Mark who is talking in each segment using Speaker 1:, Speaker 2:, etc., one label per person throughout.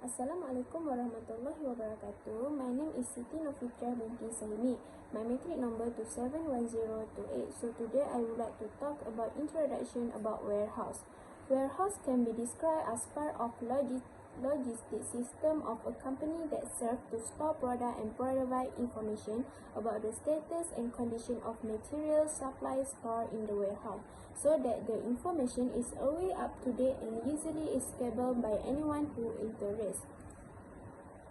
Speaker 1: Assalamualaikum warahmatullahi wabarakatuh. My name is Siti Nofitra binti Saimi. My matric number 271028. So today I would like to talk about introduction about warehouse. Warehouse can be described as part of logistic system of a company that serves to store product and provide information about the status and condition of materials supplied stored in the warehouse, so that the information is always up to date and easily escapable by anyone who interested.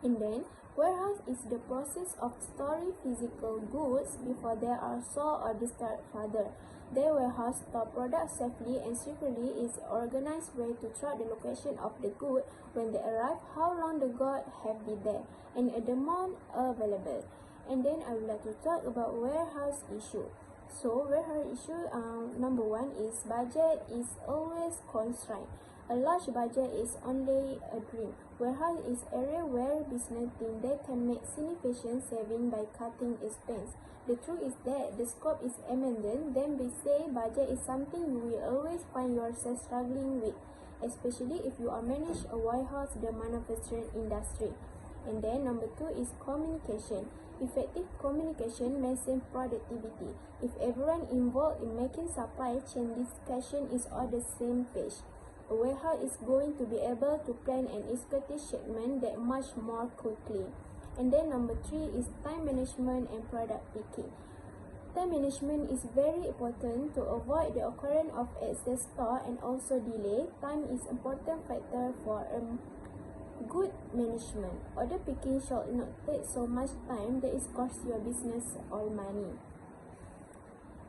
Speaker 1: And then, warehouse is the process of storing physical goods before they are sold or distributed further. The warehouse store products safely and securely is organized way to track the location of the good when they arrive, how long the goods have been there, and the amount available. And then I would like to talk about warehouse issue. So warehouse issue number one is budget is always constrained. A large budget is only a dream. Warehouse is area where business think they can make significant saving by cutting expense. The truth is that the scope is immense. Then we say budget is something you will always find yourself struggling with, especially if you are manage a warehouse, the manufacturing industry. And then number two is communication. Effective communication maintains productivity. If everyone involved in making supply chain discussion is on the same page, a warehouse is going to be able to plan and execute shipment that much more quickly. And then number three is time management and product picking. Time management is very important to avoid the occurrence of excess stock and also delay. Time is important factor for good management. Order picking should not take so much time that it costs your business all money.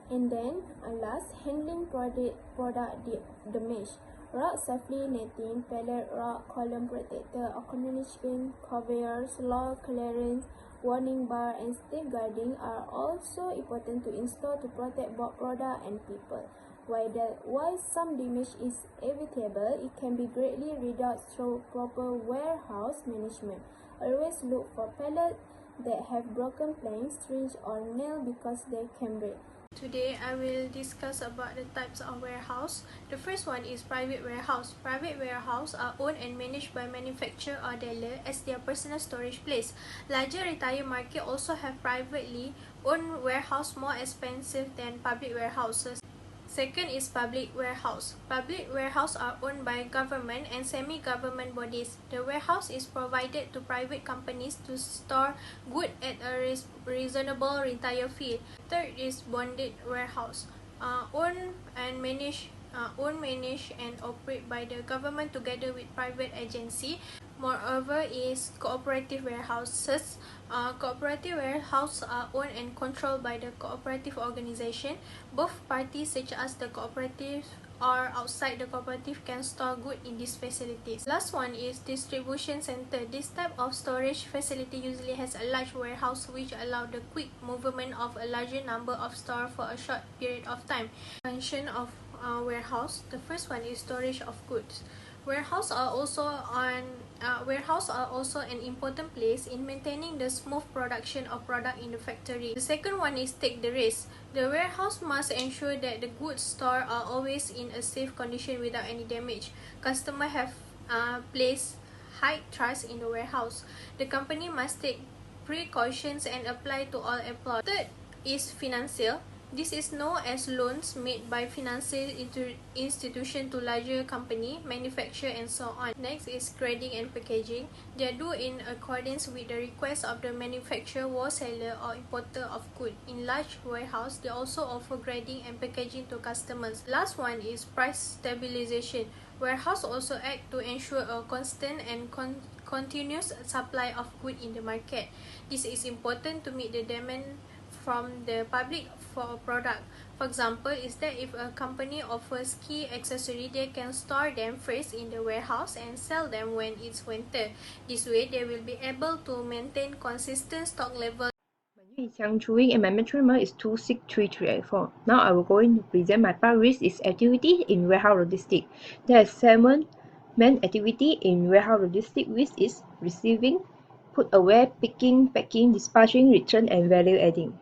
Speaker 1: And then last, handling product damage. Rock safely netting, pallet rock, column protector, acknowledgement, conveyors, low clearance, warning bar, and safeguarding are also important to install to protect both product and people. While some damage is evitable, it can be greatly reduced through proper warehouse management. Always look for pallets that have broken planks, strings, or nails because they can break.
Speaker 2: Today, I will discuss about the types of warehouse. The first one is private warehouse. Private warehouse are owned and managed by manufacturer or dealer as their personal storage place. Larger retail market also have privately owned warehouse more expensive than public warehouses. Second is public warehouse. Public warehouse are owned by government and semi-government bodies. The warehouse is provided to private companies to store goods at a reasonable retail fee. Third is bonded warehouse. Owned, managed and operate by the government together with private agency. Moreover, is cooperative warehouses. Cooperative warehouses are owned and controlled by the cooperative organization. Both parties, such as the cooperative or outside the cooperative, can store goods in these facilities. Last one is distribution center. This type of storage facility usually has a large warehouse which allow the quick movement of a larger number of stores for a short period of time. Function of warehouse. The first one is storage of goods. Warehouse are also an important place in maintaining the smooth production of product in the factory. The second one is take the risk. The warehouse must ensure that the goods stored are always in a safe condition without any damage. Customers have placed high trust in the warehouse. The company must take precautions and apply to all employees. Third is financial. This is known as loans made by financial institution to larger company, manufacturer, and so on. Next is grading and packaging. They are done in accordance with the request of the manufacturer, wholesaler, or importer of goods. In large warehouse, they also offer grading and packaging to customers. Last one is price stabilization. Warehouse also act to ensure a constant and continuous supply of goods in the market. This is important to meet the demand from the public for a product. For example, is that if a company offers key accessory, they can store them first in the warehouse and sell them when it's winter. This way, they will be able to maintain consistent stock level.
Speaker 3: My name is Xiang Chuing and my matric number is 26334. Now I will going to present my part which is activity in warehouse logistics. There are 7 main activity in warehouse logistics, which is receiving, put away, picking, packing, dispatching, return, and value adding.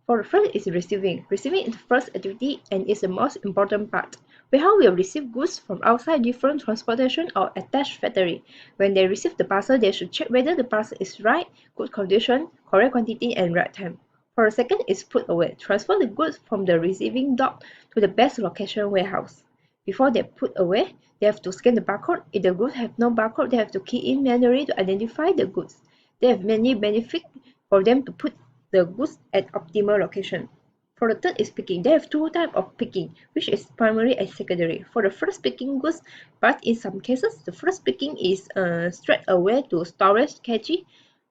Speaker 3: For the first is receiving. Receiving is the first activity and is the most important part. Warehouse will receive goods from outside different transportation or attached factory. When they receive the parcel, they should check whether the parcel is right, good condition, correct quantity, and right time. For the second is put away. Transfer the goods from the receiving dock to the best location warehouse. Before they put away, they have to scan the barcode. If the goods have no barcode, they have to key in manually to identify the goods. They have many benefits for them to put the goods at optimal location. For the third is picking. They have two types of picking, which is primary and secondary. For the first picking goods, but in some cases, the first picking is straight away to storage, cache,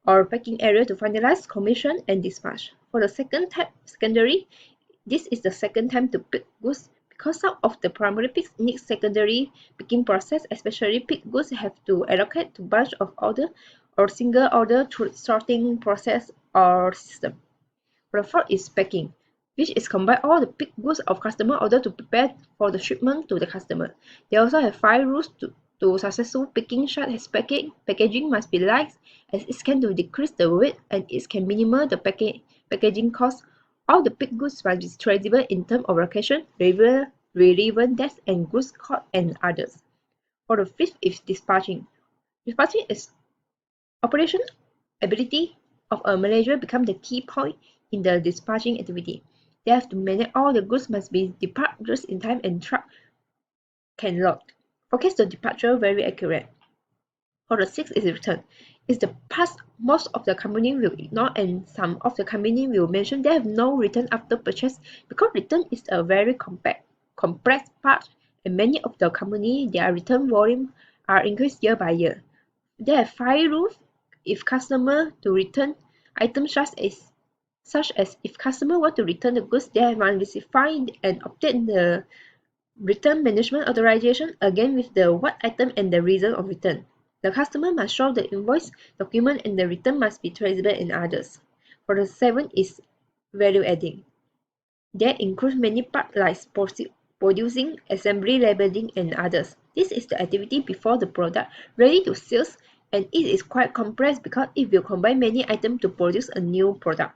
Speaker 3: or packing area to finalize, commission, and dispatch. For the second type, secondary, this is the second time to pick goods because some of the primary picks need secondary picking process, especially pick goods have to allocate to bunch of order or single order through sorting process or system. The fourth is packing, which is combine all the picked goods of customer order to prepare for the shipment to the customer. They also have 5 rules to successful picking, such as packaging must be light as it can to decrease the weight and it can minimize the packaging cost. All the picked goods must be traceable in terms of location, relevant dates, and goods code and others. For the fifth is dispatching. Dispatching is operation ability of a manager become the key point in the dispatching activity. They have to manage all the goods must be depart just in time and truck can load. Forecast the departure very accurate. For the sixth is return. It's the past most of the company will ignore and some of the company will mention they have no return after purchase because return is a very complex part and many of the company their return volume are increased year by year. There are 5 rules if customer to return items such as if customer want to return the goods, they must verify and obtain the return management authorization again with the what item and the reason of return. The customer must show the invoice, document, and the return must be traceable in others. For the seventh is value adding. That includes many parts like producing, assembly, labeling, and others. This is the activity before the product ready to sales and it is quite complex because it will combine many items to produce a new product.